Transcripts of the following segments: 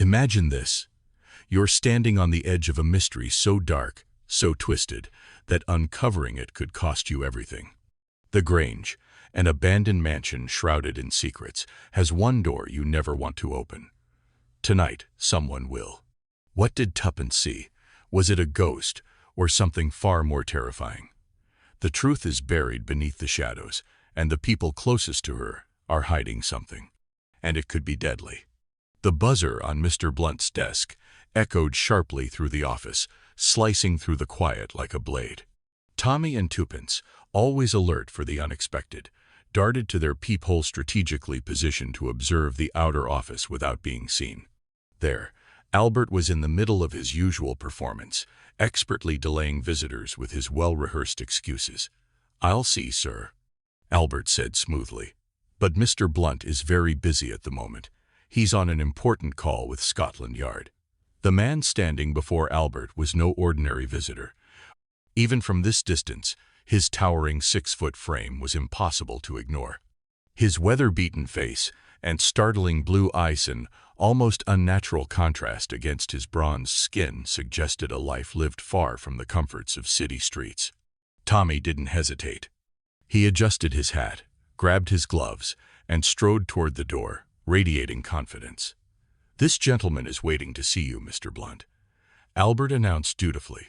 Imagine this. You're standing on the edge of a mystery so dark, so twisted, that uncovering it could cost you everything. The Grange, an abandoned mansion shrouded in secrets, has one door you never want to open. Tonight, someone will. What did Tuppence see? Was it a ghost, or something far more terrifying? The truth is buried beneath the shadows, and the people closest to her are hiding something. And it could be deadly. The buzzer on Mr. Blunt's desk echoed sharply through the office, slicing through the quiet like a blade. Tommy and Tuppence, always alert for the unexpected, darted to their peephole strategically positioned to observe the outer office without being seen. There, Albert was in the middle of his usual performance, expertly delaying visitors with his well-rehearsed excuses. "I'll see, sir," Albert said smoothly. "But Mr. Blunt is very busy at the moment. He's on an important call with Scotland Yard." The man standing before Albert was no ordinary visitor. Even from this distance, his towering 6-foot frame was impossible to ignore. His weather-beaten face and startling blue eyes, in almost unnatural contrast against his bronzed skin, suggested a life lived far from the comforts of city streets. Tommy didn't hesitate. He adjusted his hat, grabbed his gloves, and strode toward the door, radiating confidence. "This gentleman is waiting to see you, Mr. Blunt," Albert announced dutifully.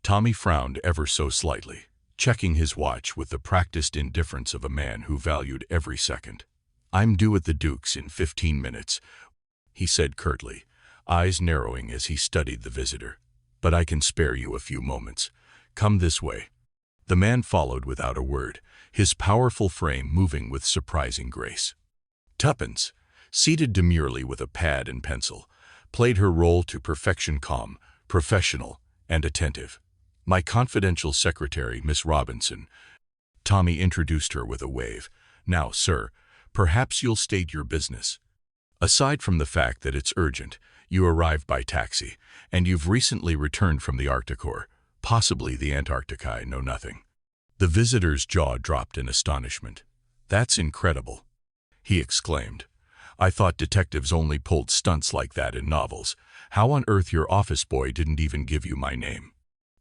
Tommy frowned ever so slightly, checking his watch with the practiced indifference of a man who valued every second. "I'm due at the Duke's in 15 minutes, he said curtly, eyes narrowing as he studied the visitor. "But I can spare you a few moments. Come this way." The man followed without a word, his powerful frame moving with surprising grace. Tuppence, seated demurely with a pad and pencil, played her role to perfection, calm, professional, and attentive. "My confidential secretary, Miss Robinson." Tommy introduced her with a wave. "Now, sir, perhaps you'll state your business. Aside from the fact that it's urgent, you arrived by taxi, and you've recently returned from the Arctic or possibly the Antarctic. I know nothing." The visitor's jaw dropped in astonishment. "That's incredible," he exclaimed. "I thought detectives only pulled stunts like that in novels. How on earth your office boy didn't even give you my name?"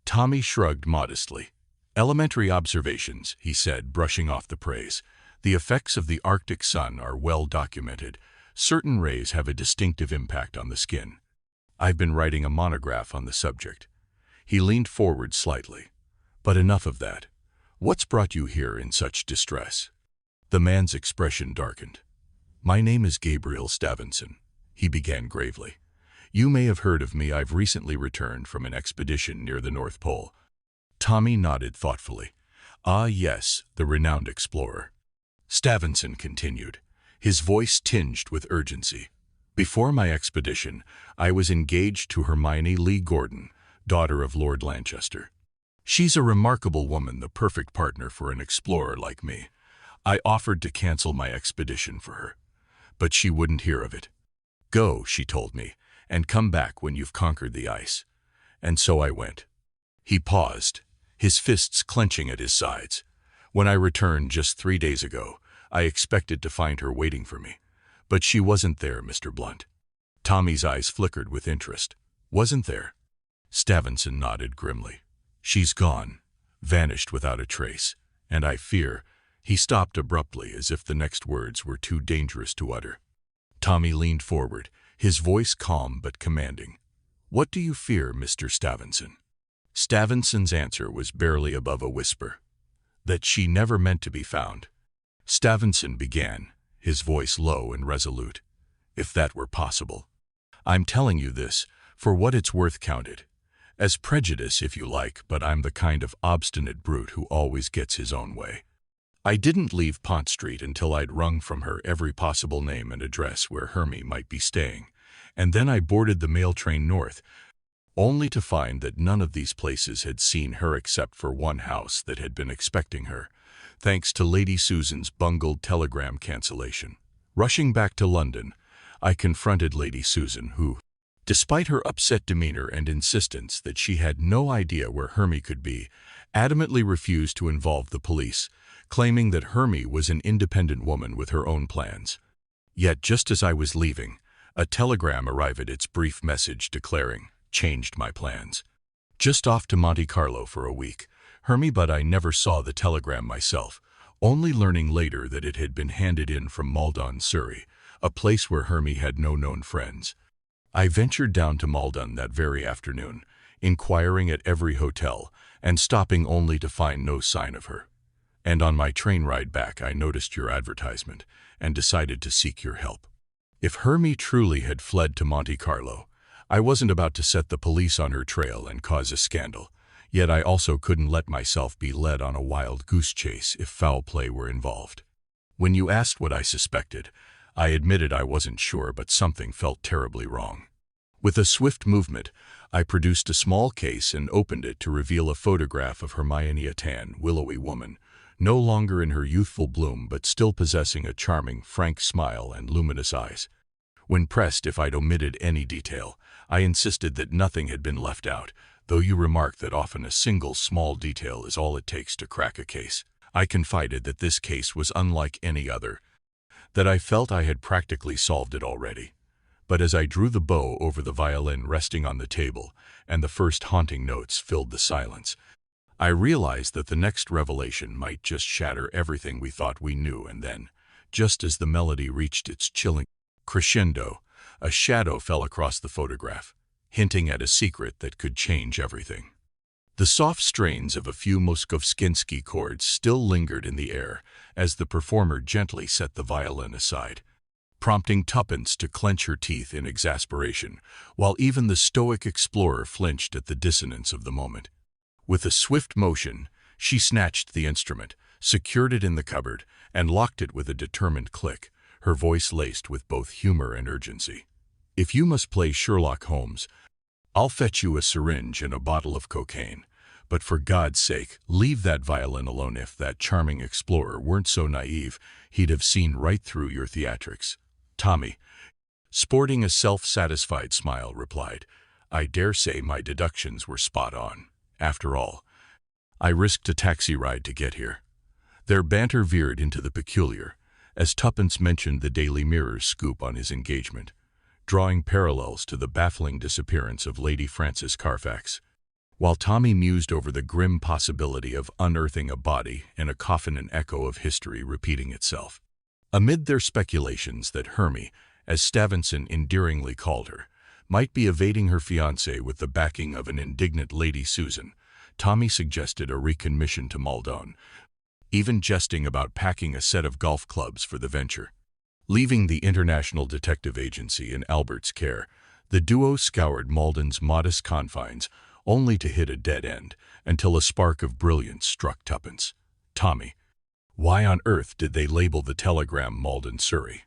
Tommy shrugged modestly. "Elementary observations," he said, brushing off the praise. "The effects of the Arctic sun are well documented. Certain rays have a distinctive impact on the skin. I've been writing a monograph on the subject." He leaned forward slightly. "But enough of that. What's brought you here in such distress?" The man's expression darkened. "My name is Gabriel Stavenson," he began gravely. "You may have heard of me. I've recently returned from an expedition near the North Pole." Tommy nodded thoughtfully. "Ah, yes, the renowned explorer." Stavenson continued, his voice tinged with urgency. "Before my expedition, I was engaged to Hermione Lee Gordon, daughter of Lord Lanchester. She's a remarkable woman, the perfect partner for an explorer like me. I offered to cancel my expedition for her, but she wouldn't hear of it. 'Go,' she told me, 'and come back when you've conquered the ice.' And so I went." He paused, his fists clenching at his sides. "When I returned just 3 days ago, I expected to find her waiting for me. But she wasn't there, Mr. Blunt." Tommy's eyes flickered with interest. "Wasn't there?" Stavenson nodded grimly. "She's gone, vanished without a trace, and I fear—" He stopped abruptly as if the next words were too dangerous to utter. Tommy leaned forward, his voice calm but commanding. "What do you fear, Mr. Stavenson?" Stavenson's answer was barely above a whisper. "That she never meant to be found." Stavenson began, his voice low and resolute. "If that were possible. I'm telling you this, for what it's worth, counted as prejudice if you like, but I'm the kind of obstinate brute who always gets his own way. I didn't leave Pont Street until I'd wrung from her every possible name and address where Hermie might be staying, and then I boarded the mail train north, only to find that none of these places had seen her except for one house that had been expecting her, thanks to Lady Susan's bungled telegram cancellation. Rushing back to London, I confronted Lady Susan, who, despite her upset demeanor and insistence that she had no idea where Hermie could be, adamantly refused to involve the police, claiming that Hermie was an independent woman with her own plans. Yet just as I was leaving, A telegram arrived, its brief message declaring, "Changed my plans. Just off to Monte Carlo for a week." Hermie, but I never saw the telegram myself, only learning later that it had been handed in from Maldon, Surrey, a place where Hermie had no known friends. I ventured down to Maldon that very afternoon, inquiring at every hotel, and stopping only to find no sign of her. And on my train ride back I noticed your advertisement, and decided to seek your help. If Hermie truly had fled to Monte Carlo, I wasn't about to set the police on her trail and cause a scandal, yet I also couldn't let myself be led on a wild goose chase if foul play were involved. When you asked what I suspected, I admitted I wasn't sure, but something felt terribly wrong. With a swift movement, I produced a small case and opened it to reveal a photograph of Hermione, a tan, willowy woman, no longer in her youthful bloom but still possessing a charming, frank smile and luminous eyes. When pressed if I'd omitted any detail, I insisted that nothing had been left out, though you remarked that often a single small detail is all it takes to crack a case. I confided that this case was unlike any other, that I felt I had practically solved it already. But as I drew the bow over the violin resting on the table, and the first haunting notes filled the silence, I realized that the next revelation might just shatter everything we thought we knew. And then, just as the melody reached its chilling crescendo, a shadow fell across the photograph, hinting at a secret that could change everything. The soft strains of a few Moskowskinsky chords still lingered in the air as the performer gently set the violin aside, prompting Tuppence to clench her teeth in exasperation, while even the stoic explorer flinched at the dissonance of the moment. With a swift motion, she snatched the instrument, secured it in the cupboard, and locked it with a determined click, her voice laced with both humor and urgency. "If you must play Sherlock Holmes, I'll fetch you a syringe and a bottle of cocaine. But for God's sake, leave that violin alone. If that charming explorer weren't so naive, he'd have seen right through your theatrics." Tommy, sporting a self-satisfied smile, replied, "I dare say my deductions were spot on. After all, I risked a taxi ride to get here." Their banter veered into the peculiar, as Tuppence mentioned the Daily Mirror's scoop on his engagement, drawing parallels to the baffling disappearance of Lady Frances Carfax, while Tommy mused over the grim possibility of unearthing a body in a coffin, an echo of history repeating itself. Amid their speculations that Hermie, as Stevenson endearingly called her, might be evading her fiancé with the backing of an indignant Lady Susan, Tommy suggested a recommission to Maldon, even jesting about packing a set of golf clubs for the venture. Leaving the International Detective Agency in Albert's care, the duo scoured Maldon's modest confines, only to hit a dead end until a spark of brilliance struck Tuppence. "Tommy, why on earth did they label the telegram Maldon, Surrey?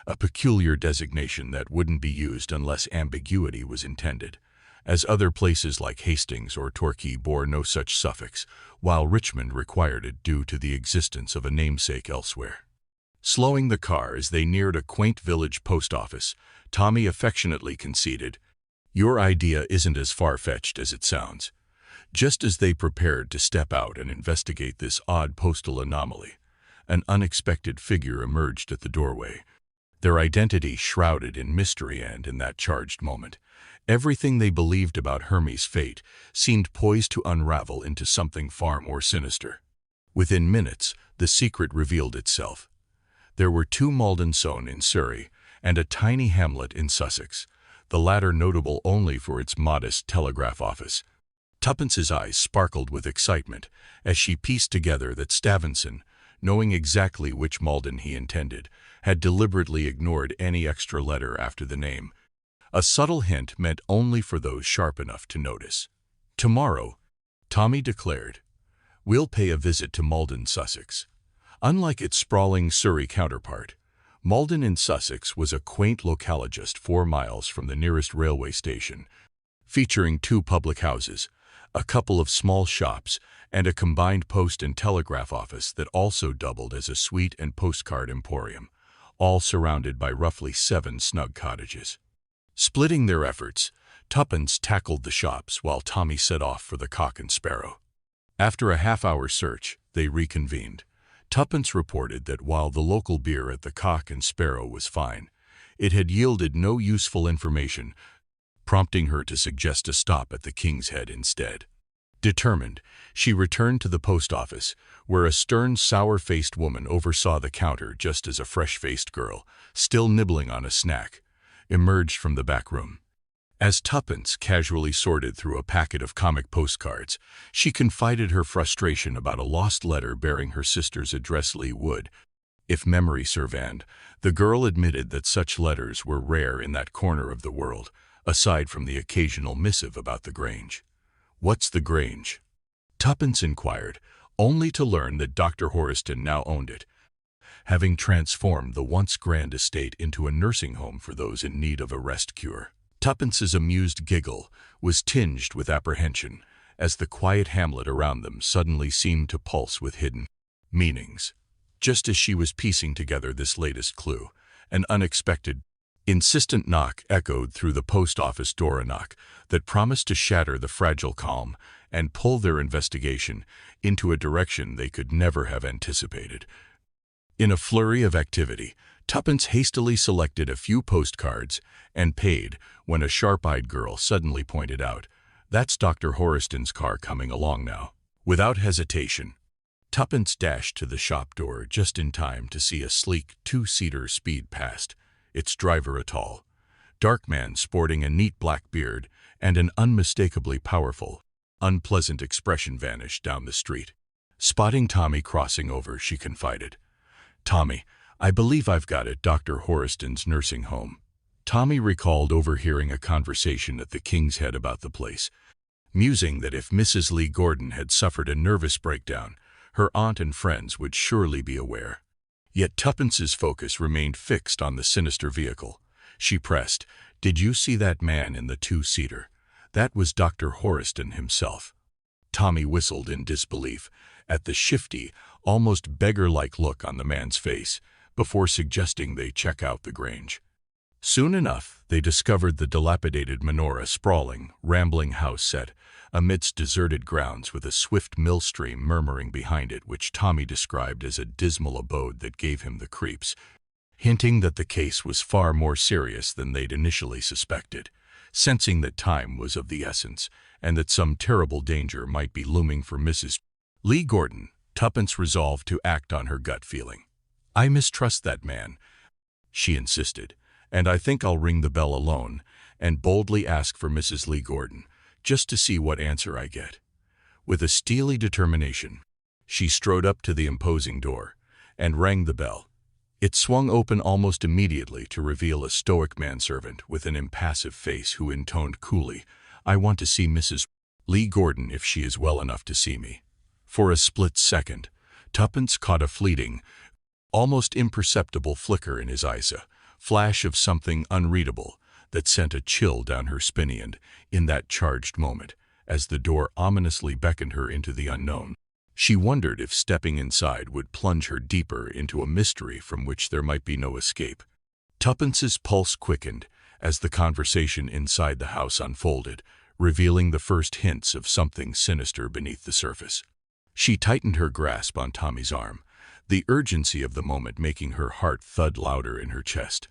A peculiar designation that wouldn't be used unless ambiguity was intended, as other places like Hastings or Torquay bore no such suffix, while Richmond required it due to the existence of a namesake elsewhere." Slowing the car as they neared a quaint village post office, Tommy affectionately conceded, "Your idea isn't as far-fetched as it sounds." Just as they prepared to step out and investigate this odd postal anomaly, an unexpected figure emerged at the doorway, their identity shrouded in mystery, and in that charged moment, everything they believed about Hermie's fate seemed poised to unravel into something far more sinister. Within minutes, the secret revealed itself. There were two Maldon in Surrey and a tiny hamlet in Sussex, the latter notable only for its modest telegraph office. Tuppence's eyes sparkled with excitement as she pieced together that Stevenson, knowing exactly which Maldon he intended, had deliberately ignored any extra letter after the name, a subtle hint meant only for those sharp enough to notice. "Tomorrow," Tommy declared, "we'll pay a visit to Maldon, Sussex." Unlike its sprawling Surrey counterpart, Maldon in Sussex was a quaint locale just 4 miles from the nearest railway station, featuring 2 public houses, a couple of small shops, and a combined post and telegraph office that also doubled as a suite and postcard emporium, all surrounded by roughly 7 snug cottages. Splitting their efforts, Tuppence tackled the shops while Tommy set off for the Cock and Sparrow. After a half-hour search, they reconvened. Tuppence reported that while the local beer at the Cock and Sparrow was fine, It had yielded no useful information, prompting her to suggest a stop at the King's Head instead. Determined, she returned to the post office, where a stern, sour-faced woman oversaw the counter just as a fresh-faced girl, still nibbling on a snack, emerged from the back room. As Tuppence casually sorted through a packet of comic postcards, she confided her frustration about a lost letter bearing her sister's address. Lee Wood. If memory served, the girl admitted that such letters were rare in that corner of the world, aside from the occasional missive about the Grange. "What's the Grange?" Tuppence inquired, only to learn that Dr. Horiston now owned it, having transformed the once grand estate into a nursing home for those in need of a rest cure. Tuppence's amused giggle was tinged with apprehension, as the quiet hamlet around them suddenly seemed to pulse with hidden meanings. Just as she was piecing together this latest clue, an unexpected, insistent knock echoed through the post office door, a knock that promised to shatter the fragile calm and pull their investigation into a direction they could never have anticipated. In a flurry of activity, Tuppence hastily selected a few postcards and paid when a sharp-eyed girl suddenly pointed out, "That's Dr. Horiston's car coming along now." Without hesitation, Tuppence dashed to the shop door just in time to see a sleek two-seater speed past, its driver a tall, dark man sporting a neat black beard and an unmistakably powerful, unpleasant expression vanish down the street. Spotting Tommy crossing over, she confided, "Tommy, I believe I've got it, Dr. Horiston's nursing home." Tommy recalled overhearing a conversation at the King's Head about the place, musing that if Mrs. Lee Gordon had suffered a nervous breakdown, her aunt and friends would surely be aware. Yet Tuppence's focus remained fixed on the sinister vehicle. She pressed, "Did you see that man in the two-seater? That was Dr. Horiston himself." Tommy whistled in disbelief at the shifty, almost beggar-like look on the man's face, before suggesting they check out the Grange. Soon enough, they discovered the dilapidated menorah sprawling, rambling house set amidst deserted grounds with a swift mill stream murmuring behind it, which Tommy described as a dismal abode that gave him the creeps, hinting that the case was far more serious than they'd initially suspected. Sensing that time was of the essence and that some terrible danger might be looming for Mrs. Lee Gordon, Tuppence resolved to act on her gut feeling. "I mistrust that man," she insisted, "and I think I'll ring the bell alone and boldly ask for Mrs. Lee Gordon, just to see what answer I get." With a steely determination, she strode up to the imposing door and rang the bell. It swung open almost immediately to reveal a stoic manservant with an impassive face who intoned coolly, "I want to see Mrs. Lee Gordon if she is well enough to see me." For a split second, Tuppence caught a fleeting, almost imperceptible flicker in his eyes, a flash of something unreadable that sent a chill down her spine in that charged moment, as the door ominously beckoned her into the unknown. She wondered if stepping inside would plunge her deeper into a mystery from which there might be no escape. Tuppence's pulse quickened as the conversation inside the house unfolded, revealing the first hints of something sinister beneath the surface. She tightened her grasp on Tommy's arm, the urgency of the moment making her heart thud louder in her chest.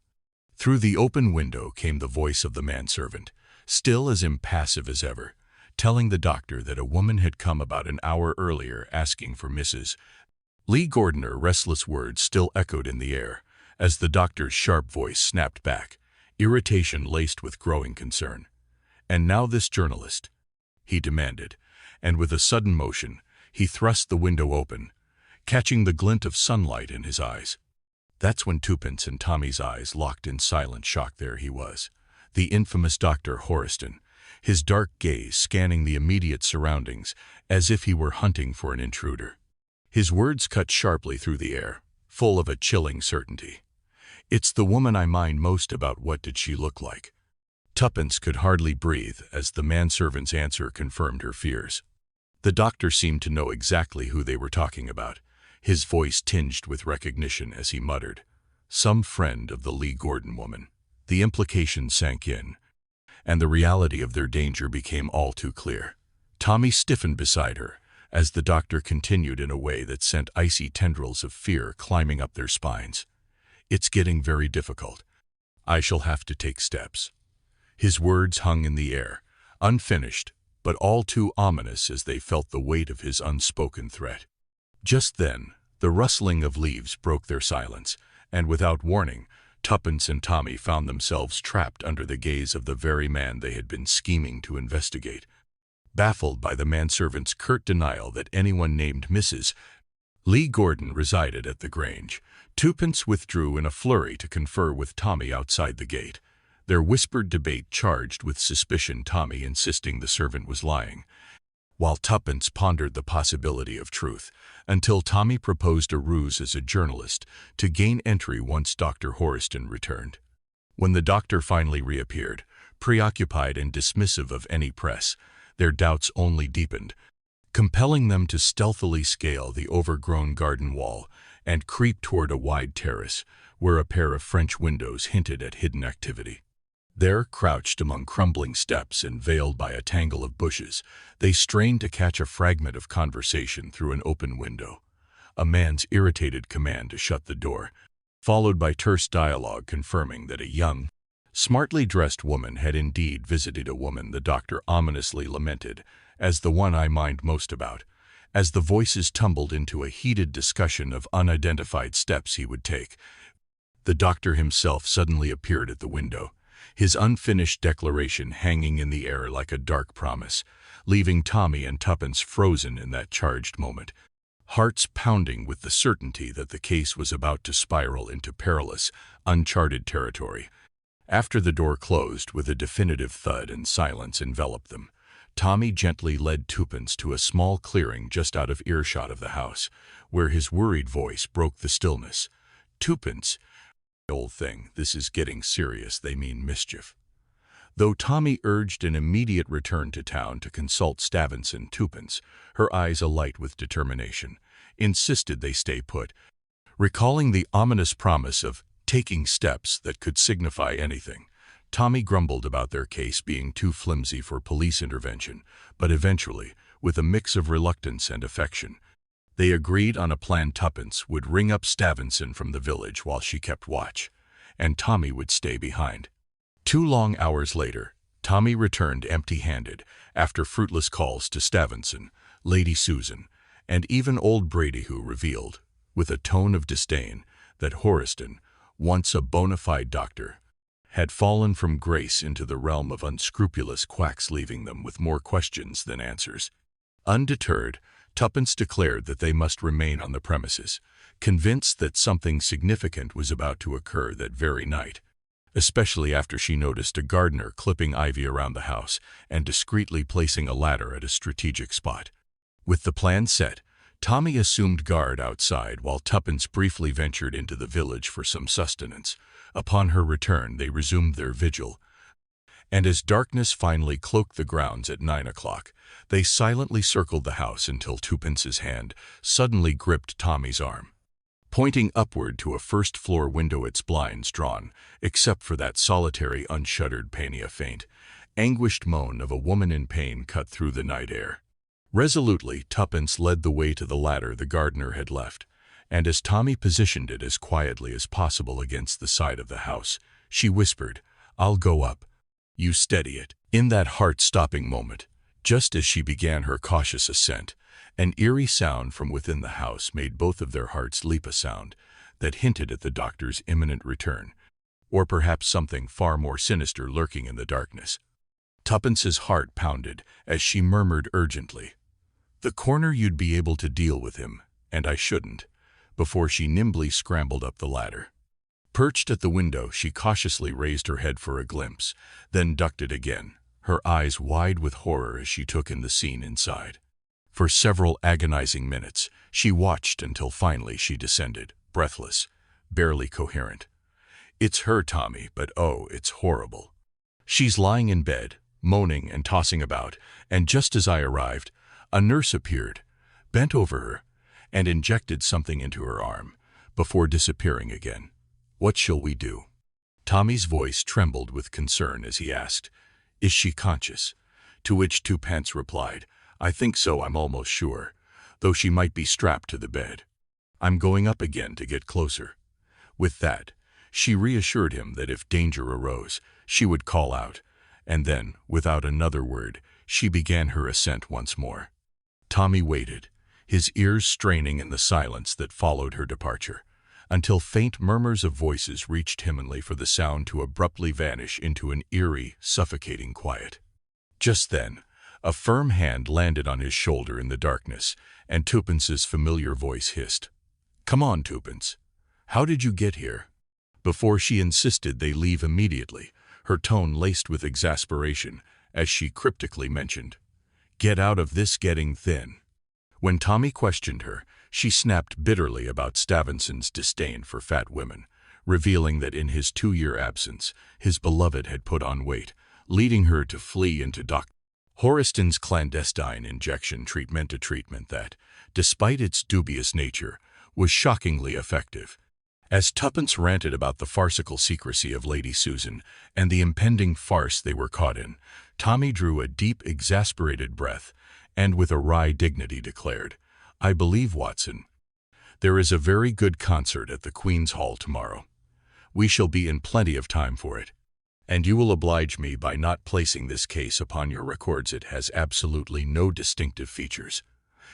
Through the open window came the voice of the manservant, still as impassive as ever, telling the doctor that a woman had come about an hour earlier asking for Mrs. Lee Gordon. Her restless words still echoed in the air, as the doctor's sharp voice snapped back, irritation laced with growing concern. "And now this journalist?" he demanded, and with a sudden motion, he thrust the window open, catching the glint of sunlight in his eyes. That's when Tuppence and Tommy's eyes locked in silent shock. There he was, the infamous Dr. Horiston, his dark gaze scanning the immediate surroundings as if he were hunting for an intruder. His words cut sharply through the air, full of a chilling certainty. "It's the woman I mind most about. What did she look like?" Tuppence could hardly breathe as the manservant's answer confirmed her fears. The doctor seemed to know exactly who they were talking about, his voice tinged with recognition as he muttered, "Some friend of the Lee Gordon woman." The implication sank in, and the reality of their danger became all too clear. Tommy stiffened beside her as the doctor continued in a way that sent icy tendrils of fear climbing up their spines. "It's getting very difficult. I shall have to take steps." His words hung in the air, unfinished, but all too ominous as they felt the weight of his unspoken threat. Just then, the rustling of leaves broke their silence, and without warning, Tuppence and Tommy found themselves trapped under the gaze of the very man they had been scheming to investigate. Baffled by the manservant's curt denial that anyone named Mrs. Lee Gordon resided at the Grange, Tuppence withdrew in a flurry to confer with Tommy outside the gate. Their whispered debate charged with suspicion, Tommy insisting the servant was lying, while Tuppence pondered the possibility of truth, until Tommy proposed a ruse as a journalist to gain entry once Dr. Horiston returned. When the doctor finally reappeared, preoccupied and dismissive of any press, their doubts only deepened, compelling them to stealthily scale the overgrown garden wall and creep toward a wide terrace where a pair of French windows hinted at hidden activity. There, crouched among crumbling steps and veiled by a tangle of bushes, they strained to catch a fragment of conversation through an open window. A man's irritated command to shut the door, followed by terse dialogue confirming that a young, smartly dressed woman had indeed visited a woman the doctor ominously lamented as the one I mind most about. As the voices tumbled into a heated discussion of unidentified steps he would take, the doctor himself suddenly appeared at the window, his unfinished declaration hanging in the air like a dark promise, leaving Tommy and Tuppence frozen in that charged moment, hearts pounding with the certainty that the case was about to spiral into perilous, uncharted territory. After the door closed with a definitive thud and silence enveloped them, Tommy gently led Tuppence to a small clearing just out of earshot of the house, where his worried voice broke the stillness. "Tuppence, old thing, this is getting serious. They mean mischief." Though Tommy urged an immediate return to town to consult Stavenson, Tuppence, her eyes alight with determination, insisted they stay put, recalling the ominous promise of taking steps that could signify anything. Tommy grumbled about their case being too flimsy for police intervention, but eventually, with a mix of reluctance and affection, they agreed on a plan. Tuppence would ring up Stavenson from the village while she kept watch, and Tommy would stay behind. 2 long hours later, Tommy returned empty-handed after fruitless calls to Stavenson, Lady Susan, and even old Brady, who revealed, with a tone of disdain, that Horiston, once a bona fide doctor, had fallen from grace into the realm of unscrupulous quacks, leaving them with more questions than answers. Undeterred, Tuppence declared that they must remain on the premises, convinced that something significant was about to occur that very night, especially after she noticed a gardener clipping ivy around the house and discreetly placing a ladder at a strategic spot. With the plan set, Tommy assumed guard outside while Tuppence briefly ventured into the village for some sustenance. Upon her return, they resumed their vigil, and as darkness finally cloaked the grounds at 9 o'clock, they silently circled the house until Tuppence's hand suddenly gripped Tommy's arm. Pointing upward to a first-floor window, its blinds drawn, except for that solitary unshuttered pane, a faint, anguished moan of a woman in pain cut through the night air. Resolutely, Tuppence led the way to the ladder the gardener had left, and as Tommy positioned it as quietly as possible against the side of the house, she whispered, "I'll go up. You steady it." In that heart-stopping moment, just as she began her cautious ascent, an eerie sound from within the house made both of their hearts leap, a sound that hinted at the doctor's imminent return, or perhaps something far more sinister lurking in the darkness. Tuppence's heart pounded as she murmured urgently, "The corner you'd be able to deal with him, and I shouldn't," before she nimbly scrambled up the ladder. Perched at the window, she cautiously raised her head for a glimpse, then ducked it again, her eyes wide with horror as she took in the scene inside. For several agonizing minutes, she watched until finally she descended, breathless, barely coherent. "It's her, Tommy, but oh, it's horrible. She's lying in bed, moaning and tossing about, and just as I arrived, a nurse appeared, bent over her, and injected something into her arm, before disappearing again. What shall we do?" Tommy's voice trembled with concern as he asked, "Is she conscious?" To which Tuppence replied, "I think so, I'm almost sure, though she might be strapped to the bed. I'm going up again to get closer." With that, She reassured him that if danger arose, she would call out, and then, without another word, she began her ascent once more. Tommy waited, his ears straining in the silence that followed her departure, until faint murmurs of voices reached him, only for the sound to abruptly vanish into an eerie, suffocating quiet. Just then, a firm hand landed on his shoulder in the darkness, and Tuppence's familiar voice hissed, "Come on, Tuppence. How did you get here?" Before she insisted they leave immediately, her tone laced with exasperation, as she cryptically mentioned, "Get out of this getting thin." When Tommy questioned her, she snapped bitterly about Stevenson's disdain for fat women, revealing that in his 2-year absence, his beloved had put on weight, leading her to flee into Dr. Horiston's clandestine injection treatment, a treatment that, despite its dubious nature, was shockingly effective. As Tuppence ranted about the farcical secrecy of Lady Susan and the impending farce they were caught in, Tommy drew a deep, exasperated breath and with a wry dignity declared, "I believe, Watson, there is a very good concert at the Queen's Hall tomorrow. We shall be in plenty of time for it, and you will oblige me by not placing this case upon your records. It has absolutely no distinctive features."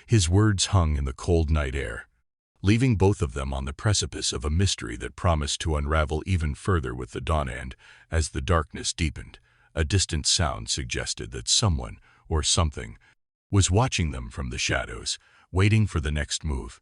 His words hung in the cold night air, leaving both of them on the precipice of a mystery that promised to unravel even further with the dawn. And, as the darkness deepened, a distant sound suggested that someone, or something, was watching them from the shadows, waiting for the next move.